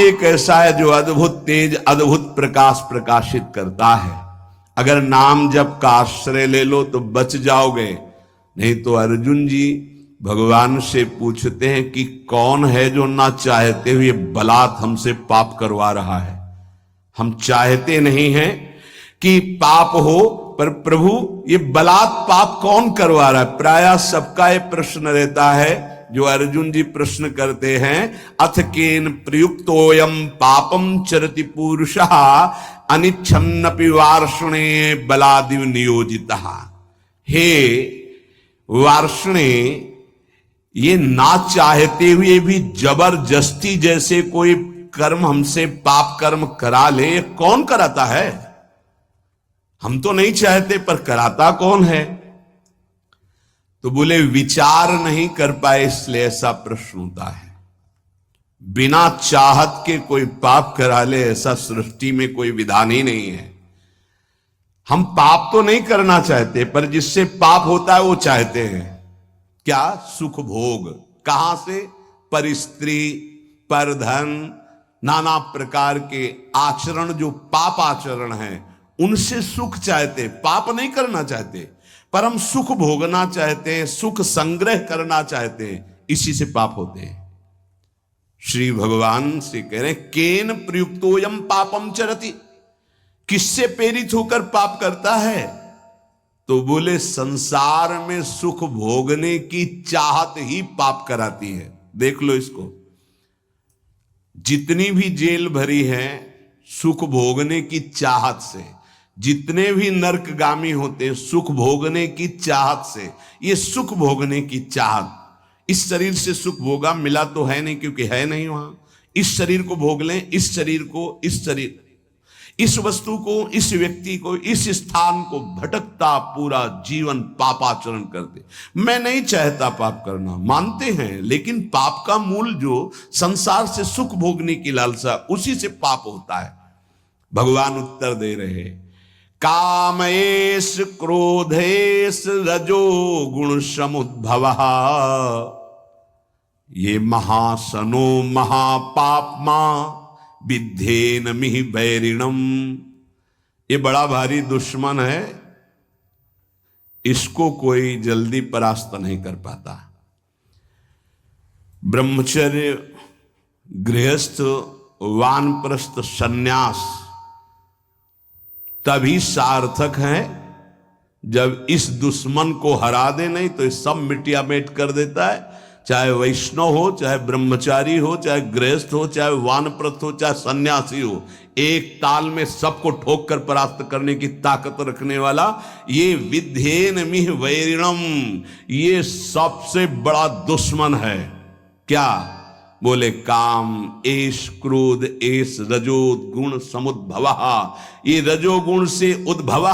एक ऐसा है जो अद्भुत तेज, अद्भुत प्रकाश प्रकाशित करता है। अगर नाम जप का आश्रय ले लो तो बच जाओगे, नहीं तो अर्जुन जी भगवान से पूछते हैं कि कौन है जो ना चाहते हुए बलात् हमसे पाप करवा रहा है। हम चाहते नहीं हैं कि पाप हो, पर प्रभु ये बलात् पाप कौन करवा रहा है। प्रायः सबका ये प्रश्न रहता है जो अर्जुन जी प्रश्न करते हैं, अथ केन प्रयुक्तोयम पापम चरति पुरुषः अनिच्छन्नपि वार्ष्णे बलादिव नियोजितः। हे वार्ष्णे, ये ना चाहते हुए भी जबरदस्ती जैसे कोई कर्म हमसे पाप कर्म करा ले, कौन कराता है? हम तो नहीं चाहते पर कराता कौन है? तो बोले विचार नहीं कर पाए इसलिए ऐसा प्रश्न होता है। बिना चाहत के कोई पाप करा ले ऐसा सृष्टि में कोई विधान ही नहीं है। हम पाप तो नहीं करना चाहते पर जिससे पाप होता है वो चाहते हैं। क्या? सुख भोग। कहां से? पर स्त्री, पर धन, नाना प्रकार के आचरण जो पाप आचरण हैं उनसे सुख चाहते, पाप नहीं करना चाहते, पर हम सुख भोगना चाहते हैं, सुख संग्रह करना चाहते हैं, इसी से पाप होते हैं। श्री भगवान से कह रहे केन प्रयुक्तोयम पापम चरति, किससे प्रेरित होकर पाप करता है? तो बोले संसार में सुख भोगने की चाहत ही पाप कराती है। देख लो इसको, जितनी भी जेल भरी है सुख भोगने की चाहत से, जितने भी नरकगामी होते हैं सुख भोगने की चाहत से। ये सुख भोगने की चाहत, इस शरीर से सुख भोगा मिला तो है नहीं क्योंकि है नहीं वहां। इस शरीर को भोग लें, इस शरीर को, इस शरीर, इस वस्तु को, इस व्यक्ति को, इस स्थान को भटकता पूरा जीवन पापाचरण करते। मैं नहीं चाहता पाप करना, मानते हैं, लेकिन पाप का मूल जो संसार से सुख भोगने की लालसा, उसी से पाप होता है। भगवान उत्तर दे रहे, कामेश क्रोधेश रजो गुण समुद्भवः ये महासनो महापापमा विद्धेन मिहि वैरिणम। ये बड़ा भारी दुश्मन है, इसको कोई जल्दी परास्त नहीं कर पाता। ब्रह्मचर्य, गृहस्थ, वानप्रस्थ, सन्यास तभी सार्थक है जब इस दुश्मन को हरा दे, नहीं तो सब मिटिया मेट कर देता है। चाहे वैष्णव हो, चाहे ब्रह्मचारी हो, चाहे गृहस्थ हो, चाहे वानप्रस्थ हो, चाहे सन्यासी हो, एक ताल में सबको ठोक कर परास्त करने की ताकत रखने वाला ये विद्धेन मिह वैरिणम, ये सबसे बड़ा दुश्मन है। क्या? बोले काम एष क्रोध एष रजो गुण समुद्भवः, ये रजोगुण से उद्भव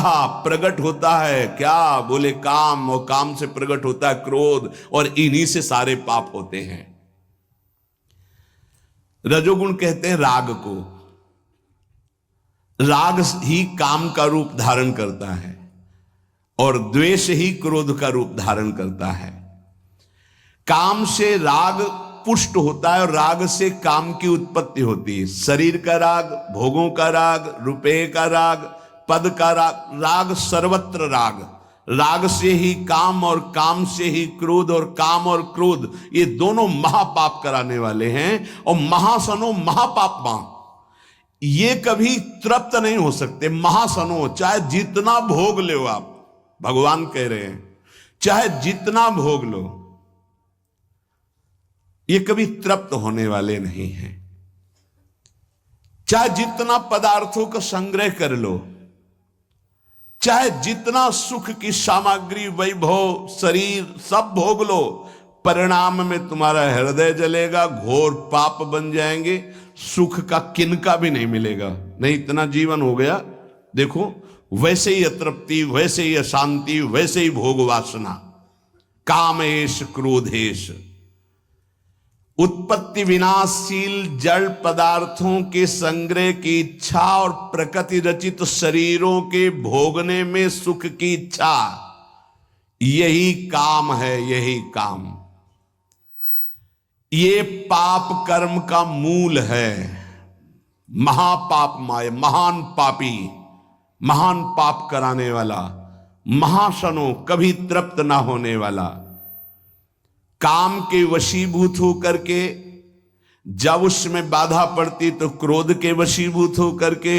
प्रकट होता है। क्या? बोले काम, और काम से प्रकट होता है क्रोध, और इन्हीं से सारे पाप होते हैं। रजोगुण कहते हैं राग को, राग ही काम का रूप धारण करता है और द्वेष ही क्रोध का रूप धारण करता है। काम से राग पुष्ट होता है और राग से काम की उत्पत्ति होती है। शरीर का राग, भोगों का राग, रुपये का राग, पद का राग, राग सर्वत्र राग। राग से ही काम और काम से ही क्रोध, और काम और क्रोध ये दोनों महापाप कराने वाले हैं। और महासनो महापापमा, ये कभी तृप्त नहीं हो सकते। महासनो, चाहे जितना भोग लो आप, भगवान कह रहे हैं चाहे जितना भोग लो, ये कभी तृप्त होने वाले नहीं हैं। चाहे जितना पदार्थों का संग्रह कर लो, चाहे जितना सुख की सामग्री, वैभव, शरीर सब भोग लो, परिणाम में तुम्हारा हृदय जलेगा, घोर पाप बन जाएंगे, सुख का किनका भी नहीं मिलेगा। नहीं, इतना जीवन हो गया, देखो वैसे ही अतृप्ति, वैसे ही अशांति, वैसे ही भोग वासना। कामेश क्रोधेश, उत्पत्ति विनाशशील जड़ पदार्थों के संग्रह की इच्छा और प्रकृति रचित शरीरों के भोगने में सुख की इच्छा, यही काम है, यही काम। ये पाप कर्म का मूल है। महापापमय, महान पापी, महान पाप कराने वाला, महाशनो, कभी तृप्त ना होने वाला, काम के वशीभूत होकर के, जब उसमें बाधा पड़ती तो क्रोध के वशीभूत होकर के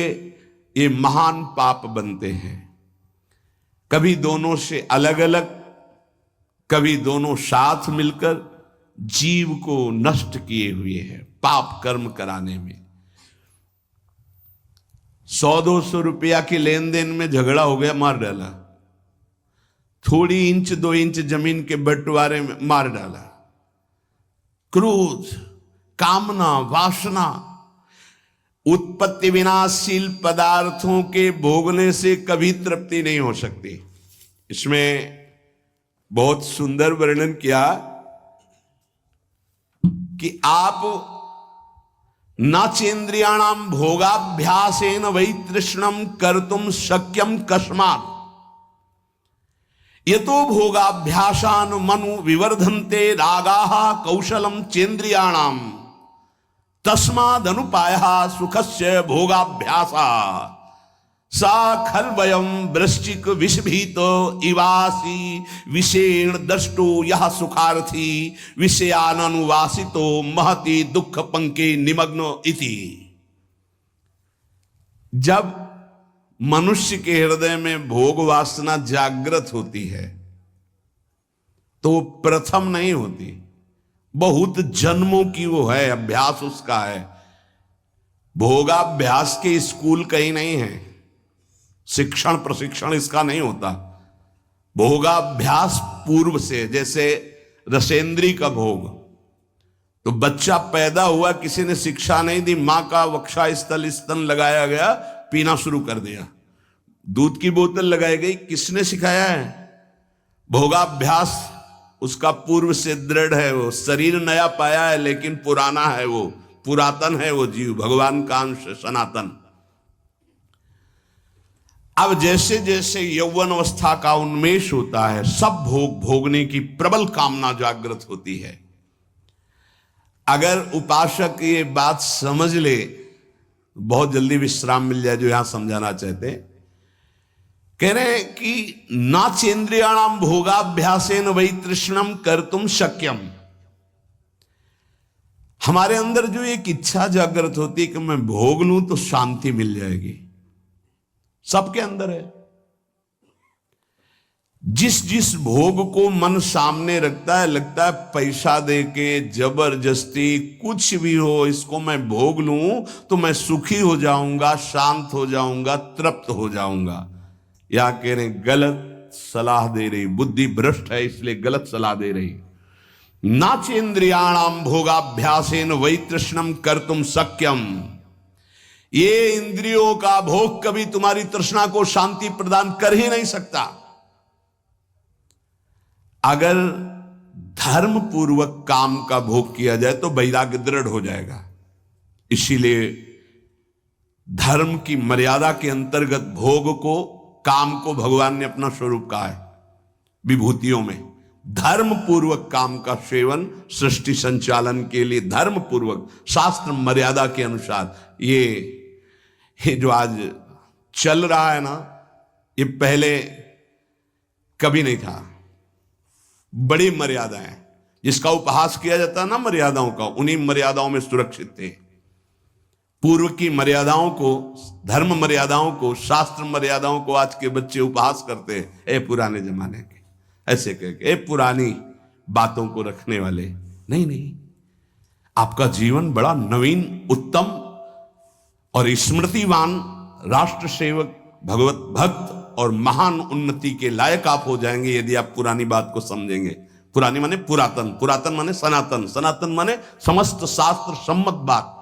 ये महान पाप बनते हैं। कभी दोनों से अलग अलग, कभी दोनों साथ मिलकर जीव को नष्ट किए हुए हैं पाप कर्म कराने में। 100-200 रुपया के लेन देन में झगड़ा हो गया, मार डाला। थोड़ी इंच 2 इंच जमीन के बंटवारे में मार डाला। क्रोध, कामना, वासना, उत्पत्ति विनाशशील पदार्थों के भोगने से कभी तृप्ति नहीं हो सकती। इसमें बहुत सुंदर वर्णन किया कि आप नाचेन्द्रियाणाम भोगाभ्यासेन वै तृष्णम कर्तुम शक्यम कस्मात् यतो भोगाभ्यासान मनु विवर्धन्ते रागाः कौशलम चेन्द्रियाणाम तस्मादनुपायः सुखस्य भोगाभ्यासा सा खल्वयम वृश्चिक विषभीतो इवासी विषेण दष्टो यह सुखार्थी विषयानुवासितो महति दुख पंके निमग्नो इति। जब मनुष्य के हृदय में भोग वासना जागृत होती है तो प्रथम नहीं होती, बहुत जन्मों की वो है, अभ्यास उसका है। भोगाभ्यास के स्कूल कहीं नहीं है, शिक्षण प्रशिक्षण इसका नहीं होता। भोगाभ्यास पूर्व से, जैसे रसेंद्री का भोग, तो बच्चा पैदा हुआ, किसी ने शिक्षा नहीं दी, मां का वक्षा स्थल स्तन लगाया गया, पीना शुरू कर दिया। दूध की बोतल लगाई गई, किसने सिखाया है? भोगाभ्यास उसका पूर्व से दृढ़ है। वो शरीर नया पाया है लेकिन पुराना है, वो पुरातन है, वो जीव भगवान का अंश सनातन। अब जैसे जैसे यौवन अवस्था का उन्मेष होता है, सब भोग भोगने की प्रबल कामना जागृत होती है। अगर उपासक ये बात समझ ले, बहुत जल्दी विश्राम मिल जाए। जो यहां समझाना चाहते हैं, कह रहे हैं कि नाचेन्द्रियाणाम भोगाभ्यासेन वै तृष्णम कर्तुम शक्यम। हमारे अंदर जो एक इच्छा जागृत होती है कि मैं भोग लूं तो शांति मिल जाएगी, सबके अंदर है। जिस जिस भोग को मन सामने रखता है, लगता है पैसा देके जबरदस्ती कुछ भी हो, इसको मैं भोग लूं तो मैं सुखी हो जाऊंगा, शांत हो जाऊंगा, तृप्त हो जाऊंगा। या कह रहे गलत सलाह दे रही, बुद्धि भ्रष्ट है इसलिए गलत सलाह दे रही। नाचेन्द्रियाणाम भोगाभ्यासेन वै तृष्णम कर्तुम शक्यम। ये इंद्रियों का भोग कभी तुम्हारी तृष्णा को शांति प्रदान कर ही नहीं सकता। अगर धर्म पूर्वक काम का भोग किया जाए तो वैराग्य दृढ़ हो जाएगा। इसीलिए धर्म की मर्यादा के अंतर्गत भोग को, काम को भगवान ने अपना स्वरूप कहा है विभूतियों में। धर्म पूर्वक काम का सेवन सृष्टि संचालन के लिए धर्म पूर्वक, शास्त्र मर्यादा के अनुसार। ये जो आज चल रहा है ना, ये पहले कभी नहीं था। बड़ी मर्यादाएं, जिसका उपहास किया जाता है ना मर्यादाओं का, उन्हीं मर्यादाओं में सुरक्षित थे। पूर्व की मर्यादाओं को, धर्म मर्यादाओं को, शास्त्र मर्यादाओं को आज के बच्चे उपहास करते हैं। ए पुराने जमाने के, ऐसे कह के, ए पुरानी बातों को रखने वाले। नहीं नहीं, आपका जीवन बड़ा नवीन, उत्तम और स्मृतिवान, राष्ट्र सेवक, भगवत भक्त और महान उन्नति के लायक आप हो जाएंगे यदि आप पुरानी बात को समझेंगे। पुरानी माने पुरातन, पुरातन माने सनातन, सनातन माने समस्त शास्त्र सम्मत बात।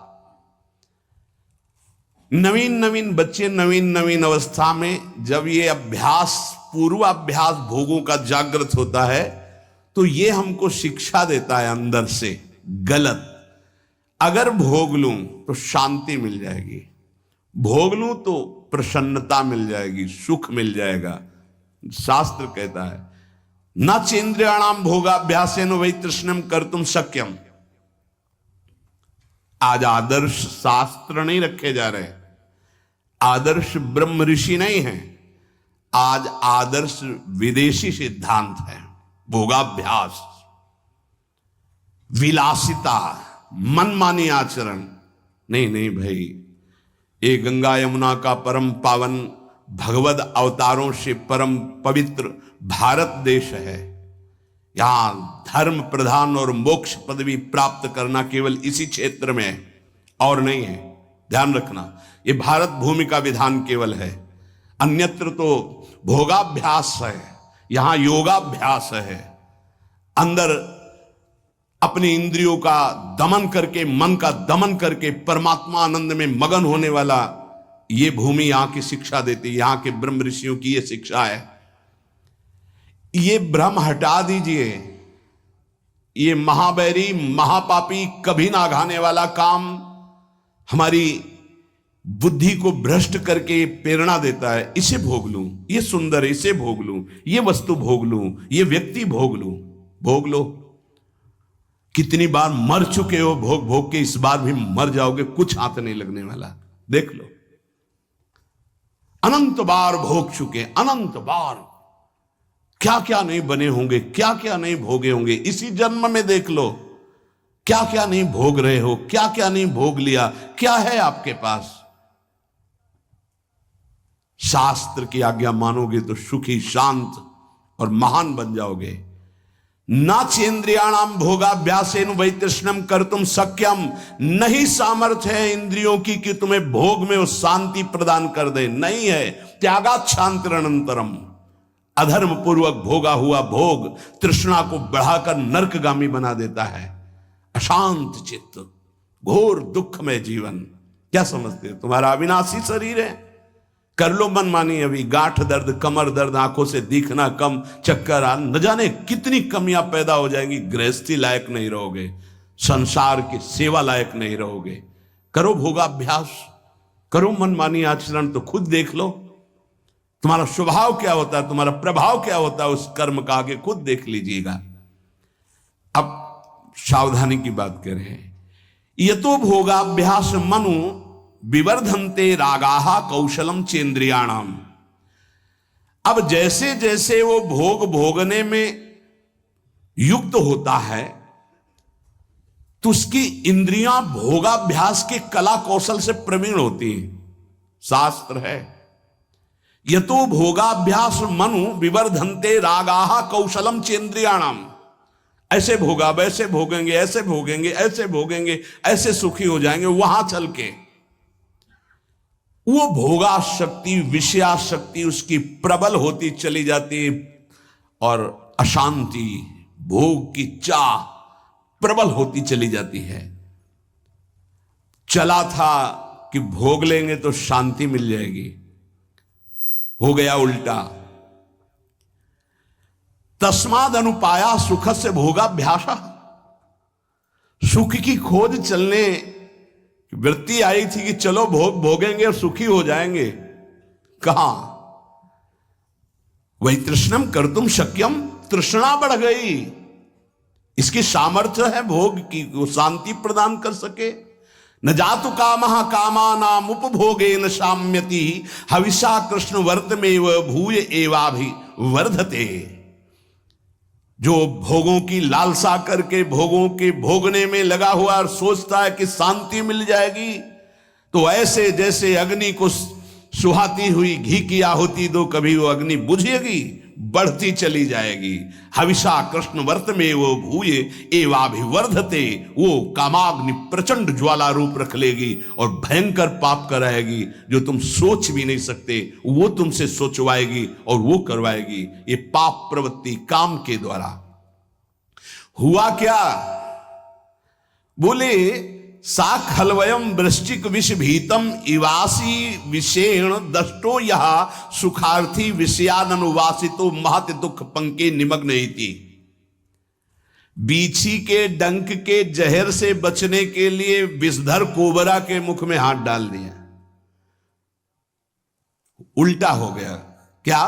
नवीन नवीन बच्चे नवीन नवीन अवस्था में जब ये अभ्यास, पूर्वाभ्यास भोगों का जागृत होता है तो ये हमको शिक्षा देता है अंदर से गलत। अगर भोग लूं तो शांति मिल जाएगी, भोग लूं तो प्रसन्नता मिल जाएगी, सुख मिल जाएगा। शास्त्र कहता है न चेन्द्रियाणाम भोगाभ्यासेन वै तृष्णम कर्तुम शक्यम। आज आदर्श शास्त्र नहीं रखे जा रहे, आदर्श ब्रह्म ऋषि नहीं है, आज आदर्श विदेशी सिद्धांत है। भोगाभ्यास, विलासिता, मनमानी आचरण। नहीं नहीं भाई, ये गंगा यमुना का परम पावन भगवद अवतारों से परम पवित्र भारत देश है। यहां धर्म प्रधान और मोक्ष पदवी प्राप्त करना केवल इसी क्षेत्र में है और नहीं है। ध्यान रखना, ये भारत भूमि का विधान केवल है, अन्यत्र तो भोगाभ्यास है, यहां योगाभ्यास है। अंदर अपनी इंद्रियों का दमन करके, मन का दमन करके परमात्मा आनंद में मगन होने वाला ये भूमि यहां की शिक्षा देती है। यहां के ब्रह्म ऋषियों की ये शिक्षा है। ये भ्रम हटा दीजिए, ये महाबैरी महापापी कभी ना घाने वाला काम हमारी बुद्धि को भ्रष्ट करके प्रेरणा देता है। इसे भोग लूं, ये सुंदर है, इसे भोग लूं, ये वस्तु भोग लूं, ये व्यक्ति भोग लूं। भोग लो। कितनी बार मर चुके हो भोग भोग के, इस बार भी मर जाओगे, कुछ हाथ नहीं लगने वाला। देख लो, अनंत बार भोग चुके, अनंत बार क्या क्या नहीं बने होंगे, क्या क्या नहीं भोगे होंगे। इसी जन्म में देख लो क्या क्या नहीं भोग रहे हो, क्या क्या नहीं भोग लिया, क्या है आपके पास। शास्त्र की आज्ञा मानोगे तो सुखी, शांत और महान बन जाओगे। ना चेन्द्रियाणाम भोगाभ्यासेन वैतृष्णम कर्तुम सक्यम, नहीं सामर्थ्य है इंद्रियों की कि तुम्हें भोग में वो शांति प्रदान कर दे, नहीं है। त्यागाच्छांतिरनंतरम, अधर्म पूर्वक भोगा हुआ भोग तृष्णा को बढ़ाकर नरकगामी बना देता है। अशांत चित्त, घोर दुख में जीवन। क्या समझते हो, तुम्हारा अविनाशी शरीर है, कर लो मनमानी। अभी गांठ दर्द, कमर दर्द, आंखों से दिखना कम, चक्कर आ, न जाने कितनी कमियां पैदा हो जाएंगी। गृहस्थी लायक नहीं रहोगे, संसार की सेवा लायक नहीं रहोगे। करो भोगाभ्यास, करो मनमानी आचरण, तो खुद देख लो तुम्हारा स्वभाव क्या होता है, तुम्हारा प्रभाव क्या होता है उस कर्म का, आगे खुद देख लीजिएगा। अब सावधानी की बात कर रहे हैं। यतो भोगाभ्यास मनु विवर्धन्ते रागाहा कौशलम चेन्द्रियाणाम। अब जैसे जैसे वो भोग भोगने में युक्त होता है तो उसकी इंद्रियां भोगाभ्यास के कला कौशल से प्रवीण होती हैं। शास्त्र है, यतो भोगाभ्यास मनु विवर्धन्ते रागाहा कौशलम चेन्द्रियाणाम। ऐसे भोगा, वैसे भोगेंगे, ऐसे भोगेंगे, ऐसे भोगेंगे, ऐसे सुखी हो जाएंगे। वहां चल के वो भोगाशक्ति, विषयाशक्ति उसकी प्रबल होती चली जाती है और अशांति, भोग की चाह प्रबल होती चली जाती है। चला था कि भोग लेंगे तो शांति मिल जाएगी, हो गया उल्टा। तस्माद अनुपाया सुख से भोगाभ्यासा। सुख की खोज चलने वृत्ति आई थी कि चलो भोग भोगेंगे और सुखी हो जाएंगे। कहां, वही तृष्णम कर्तुम शक्यम, तृष्णा बढ़ गई। इसकी सामर्थ्य है भोग की, वो शांति प्रदान कर सके। न जातु कामः कामानाम उपभोगे न शाम्यति, हविषा कृष्ण वर्तमेव भूय एवाभि वर्धते। जो भोगों की लालसा करके भोगों के भोगने में लगा हुआ और सोचता है कि शांति मिल जाएगी, तो ऐसे जैसे अग्नि को सुहाती हुई घी की आहुति दो, कभी वो अग्नि बुझेगी, बढ़ती चली जाएगी। हविषा कृष्ण वर्त में वो भूये एवाभिवर्धते, वो कामाग्नि प्रचंड ज्वाला रूप रख लेगी और भयंकर पाप कराएगी जो तुम सोच भी नहीं सकते, वो तुमसे सोचवाएगी और वो करवाएगी। ये पाप प्रवृत्ति काम के द्वारा। हुआ क्या, बोले सा खलवयम वृश्चिक विष भीतम इवासी विषेण दष्टो यह सुखार्थी विषयानुवासितो महत दुख पंके निमग्न इति। बीछी के डंक के जहर से बचने के लिए विषधर कोबरा के मुख में हाथ डाल दिया। उल्टा हो गया। क्या,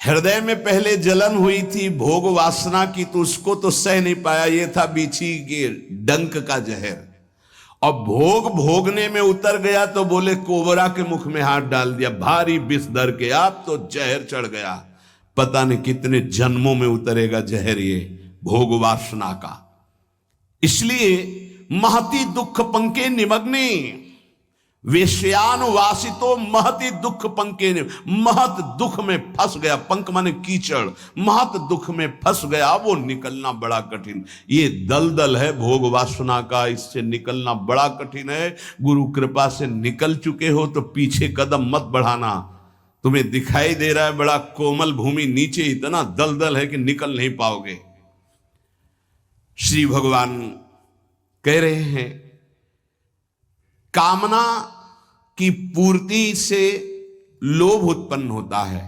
हृदय में पहले जलन हुई थी भोग वासना की, तो उसको तो सह नहीं पाया, ये था बीछी के डंक का जहर। और भोग भोगने में उतर गया तो बोले कोबरा के मुख में हाथ डाल दिया, भारी विष धर के, आप तो जहर चढ़ गया। पता नहीं कितने जन्मों में उतरेगा जहर ये भोग वासना का। इसलिए महति दुख पंके निमग्ने, वेश्यानुवासितो महति दुख पंके, महत दुख में फंस गया। पंक माने कीचड़, महत दुख में फंस गया, वो निकलना बड़ा कठिन। ये दलदल है भोग वासना का, इससे निकलना बड़ा कठिन है। गुरु कृपा से निकल चुके हो तो पीछे कदम मत बढ़ाना। तुम्हें दिखाई दे रहा है बड़ा कोमल भूमि, नीचे इतना दलदल है कि निकल नहीं पाओगे। श्री भगवान कह रहे हैं कामना की पूर्ति से लोभ उत्पन्न होता है।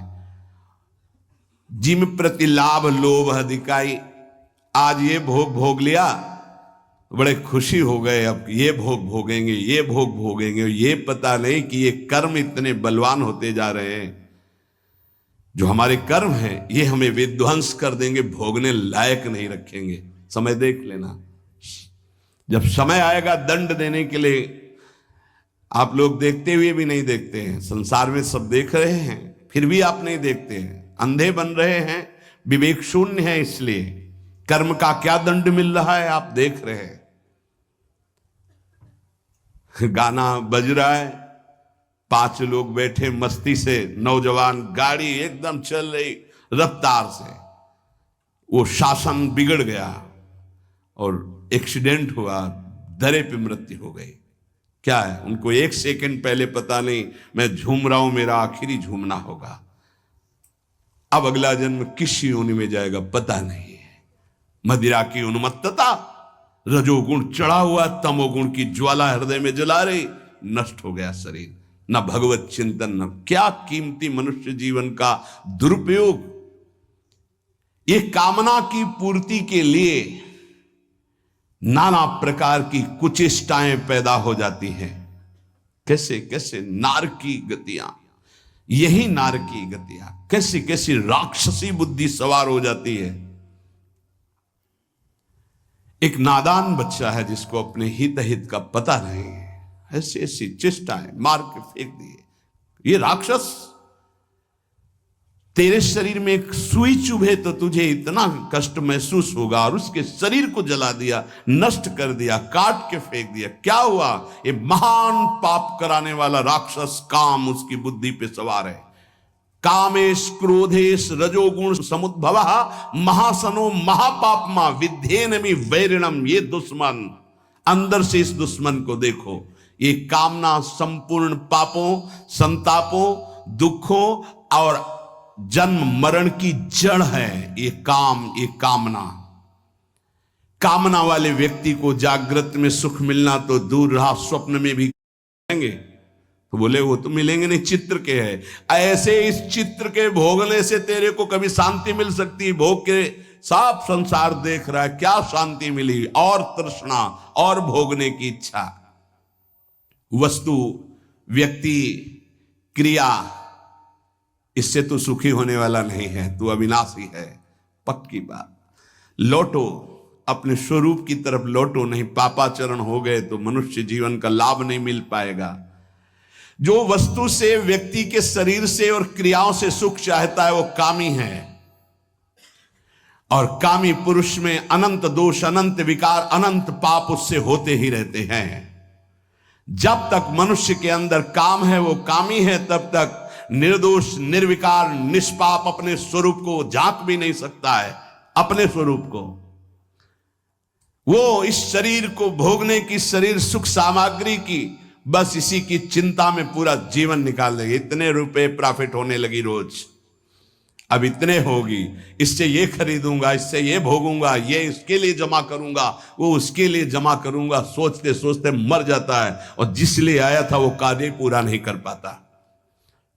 जिम प्रति लाभ लोभ अधिकाई, आज ये भोग भोग लिया, बड़े खुशी हो गए, अब ये भोग भोगेंगे, ये भोग भोगेंगे। ये पता नहीं कि ये कर्म इतने बलवान होते जा रहे हैं, जो हमारे कर्म हैं ये हमें विध्वंस कर देंगे, भोगने लायक नहीं रखेंगे। समय देख लेना, जब समय आएगा दंड देने के लिए, आप लोग देखते हुए भी नहीं देखते हैं। संसार में सब देख रहे हैं, फिर भी आप नहीं देखते हैं, अंधे बन रहे हैं, विवेक शून्य है। इसलिए कर्म का क्या दंड मिल रहा है आप देख रहे हैं। गाना बज रहा है, 5 लोग बैठे मस्ती से, नौजवान, गाड़ी एकदम चल रही रफ्तार से, वो शासन बिगड़ गया और एक्सीडेंट हुआ, दरे पे मृत्यु हो गई। क्या है, उनको 1 सेकंड पहले पता नहीं मैं झूम रहा हूं, मेरा आखिरी झूमना होगा, अब अगला जन्म किस योनि में जाएगा पता नहीं है। मदिरा की उन्मत्तता, रजोगुण चढ़ा हुआ, तमोगुण की ज्वाला हृदय में जला रही, नष्ट हो गया शरीर। न भगवत चिंतन, न क्या कीमती मनुष्य जीवन का दुरुपयोग। ये कामना की पूर्ति के लिए नाना प्रकार की कुचेष्टाएं पैदा हो जाती हैं। कैसे कैसे नार की गतियां, यही नार की गतियां, कैसी कैसी राक्षसी बुद्धि सवार हो जाती है। एक नादान बच्चा है जिसको अपने हित हित का पता नहीं है, ऐसी ऐसी चेष्टाएं मार के फेंक दिए। ये राक्षस, तेरे शरीर में एक सुई चुभे तो तुझे इतना कष्ट महसूस होगा, और उसके शरीर को जला दिया, नष्ट कर दिया, काट के फेंक दिया। क्या हुआ, ये महान पाप कराने वाला राक्षस काम उसकी बुद्धि पे सवार है। कामेश क्रोधेश रजोगुण समुद्भव महासनो महापापमा विध्येनमि वैरिणम। ये दुश्मन, अंदर से इस दुश्मन को देखो। ये कामना संपूर्ण पापों, संतापों, दुखों और जन्म मरण की जड़ है। ये काम, ये कामना। कामना वाले व्यक्ति को जागृत में सुख मिलना तो दूर रहा, स्वप्न में भी मिलेंगे तो बोले वो तो मिलेंगे नहीं, चित्र के है। ऐसे इस चित्र के भोगने से तेरे को कभी शांति मिल सकती है? भोग के साफ संसार देख रहा है, क्या शांति मिली? और तृष्णा और भोगने की इच्छा। वस्तु, व्यक्ति, क्रिया, इससे तो सुखी होने वाला नहीं है, तू अविनाशी है, पक्की बात। लौटो, अपने स्वरूप की तरफ लौटो, नहीं पापाचरण हो गए तो मनुष्य जीवन का लाभ नहीं मिल पाएगा। जो वस्तु से, व्यक्ति के शरीर से और क्रियाओं से सुख चाहता है वो कामी है, और कामी पुरुष में अनंत दोष, अनंत विकार, अनंत पाप उससे होते ही रहते हैं। जब तक मनुष्य के अंदर काम है, वो कामी है, तब तक निर्दोष, निर्विकार, निष्पाप अपने स्वरूप को झांक भी नहीं सकता है। अपने स्वरूप को वो इस शरीर को भोगने की, शरीर सुख सामग्री की, बस इसी की चिंता में पूरा जीवन निकाल देगी। इतने रुपए प्रॉफिट होने लगी रोज, अब इतने होगी, इससे ये खरीदूंगा, इससे ये भोगूंगा, ये इसके लिए जमा करूंगा, वो उसके लिए जमा करूंगा। सोचते सोचते मर जाता है, और जिस लिए आया था वो कार्य पूरा नहीं कर पाता।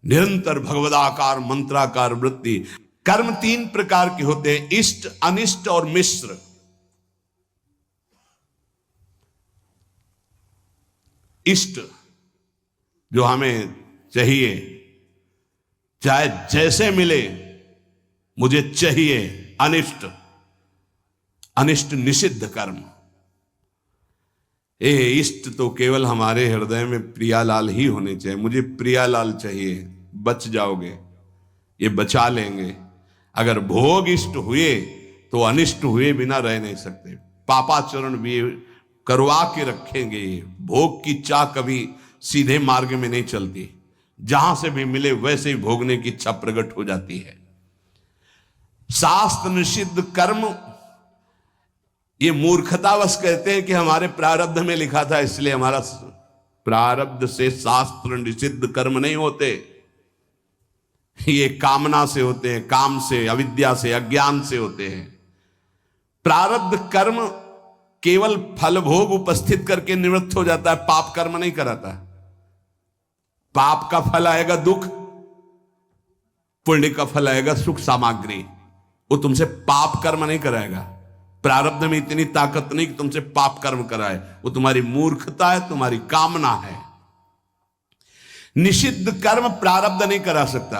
निरंतर भगवदाकार मंत्राकार वृत्ति। कर्म 3 प्रकार के होते हैं, इष्ट, अनिष्ट और मिश्र। इष्ट जो हमें चाहिए, चाहे जैसे मिले मुझे चाहिए। अनिष्ट, अनिष्ट निषिद्ध कर्म। ए इष्ट तो केवल हमारे हृदय में प्रियालाल ही होने चाहिए। मुझे प्रियालाल चाहिए, बच जाओगे, ये बचा लेंगे। अगर भोग इष्ट हुए तो अनिष्ट हुए बिना रह नहीं सकते। पापाचरण भी करवा के रखेंगे। भोग की चाह कभी सीधे मार्ग में नहीं चलती, जहां से भी मिले वैसे ही भोगने की इच्छा प्रकट हो जाती है। शास्त्र निषिद्ध कर्म, ये मूर्खतावश कहते हैं कि हमारे प्रारब्ध में लिखा था इसलिए हमारा। प्रारब्ध से शास्त्र निषिद्ध कर्म नहीं होते, ये कामना से होते हैं, काम से, अविद्या से, अज्ञान से होते हैं। प्रारब्ध कर्म केवल फल भोग उपस्थित करके निवृत्त हो जाता है, पाप कर्म नहीं कराता। पाप का फल आएगा दुख, पुण्य का फल आएगा सुख सामग्री। वो तुमसे पाप कर्म नहीं कराएगा। प्रारब्ध में इतनी ताकत नहीं कि तुमसे पाप कर्म कराए, वो तुम्हारी मूर्खता है, तुम्हारी कामना है। निषिद्ध कर्म प्रारब्ध नहीं करा सकता,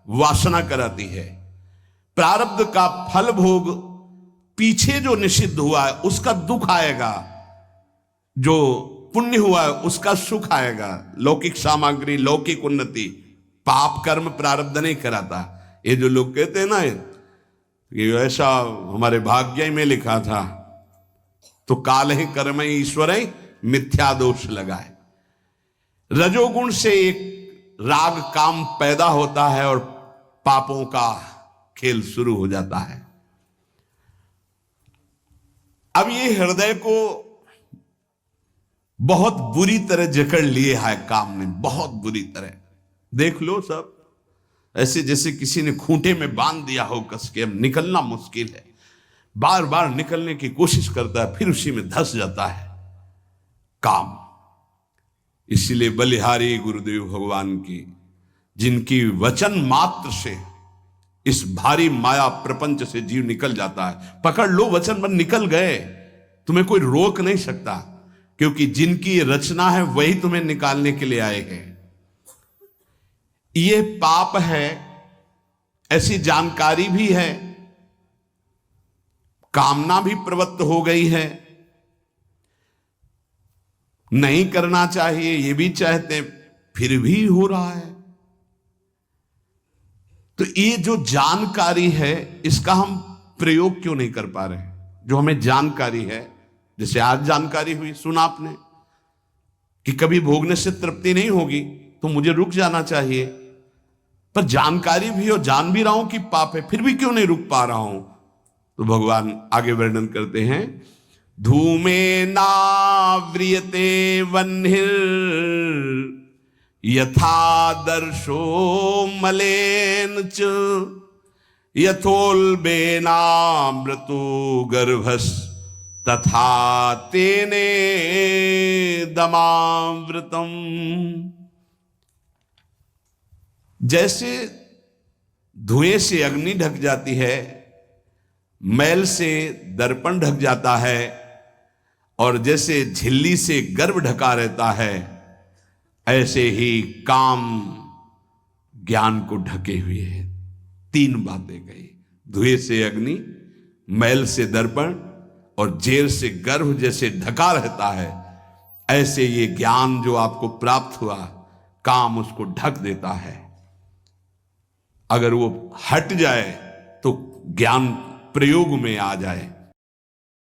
वासना कराती है। प्रारब्ध का फल भोग पीछे जो निषिद्ध हुआ है उसका दुख आएगा, जो पुण्य हुआ है उसका सुख आएगा, लौकिक सामग्री, लौकिक उन्नति। पाप कर्म प्रारब्ध नहीं कराता। ये जो लोग कहते हैं ना कि ऐसा हमारे भाग्य में लिखा था, तो काल ही कर्म ईश्वर मिथ्या दोष लगाए। रजोगुण से एक राग काम पैदा होता है और पापों का खेल शुरू हो जाता है। अब ये हृदय को बहुत बुरी तरह जकड़ लिए है काम ने, बहुत बुरी तरह। देख लो सब ऐसे जैसे किसी ने खूंटे में बांध दिया हो कस के। अब निकलना मुश्किल है, बार बार निकलने की कोशिश करता है, फिर उसी में धंस जाता है काम। इसीलिए बलिहारी गुरुदेव भगवान की, जिनकी वचन मात्र से इस भारी माया प्रपंच से जीव निकल जाता है। पकड़ लो वचन पर, निकल गए, तुम्हें कोई रोक नहीं सकता, क्योंकि जिनकी रचना है वही तुम्हें निकालने के लिए आए हैं। ये पाप है, ऐसी जानकारी भी है, कामना भी प्रवृत्त हो गई है, नहीं करना चाहिए ये भी चाहते, फिर भी हो रहा है। तो ये जो जानकारी है इसका हम प्रयोग क्यों नहीं कर पा रहे? जो हमें जानकारी है, जैसे आज जानकारी हुई, सुना आपने कि कभी भोगने से तृप्ति नहीं होगी तो मुझे रुक जाना चाहिए, पर जानकारी भी हो, जान भी रहा हूं कि पाप है, फिर भी क्यों नहीं रुक पा रहा हूं? तो भगवान आगे वर्णन करते हैं, धूमे नाव्रियते वह्निर यथा दर्शो मलेन च यथोल्बेनामृतो गर्भस तथा तेने दमावृतम। जैसे धुएं से अग्नि ढक जाती है, मैल से दर्पण ढक जाता है, और जैसे झिल्ली से गर्भ ढका रहता है, ऐसे ही काम ज्ञान को ढके हुए है। तीन बातें गई, धुएं से अग्नि, मैल से दर्पण और जेर से गर्भ जैसे ढका रहता है, ऐसे ये ज्ञान जो आपको प्राप्त हुआ, काम उसको ढक देता है। अगर वो हट जाए तो ज्ञान प्रयोग में आ जाए,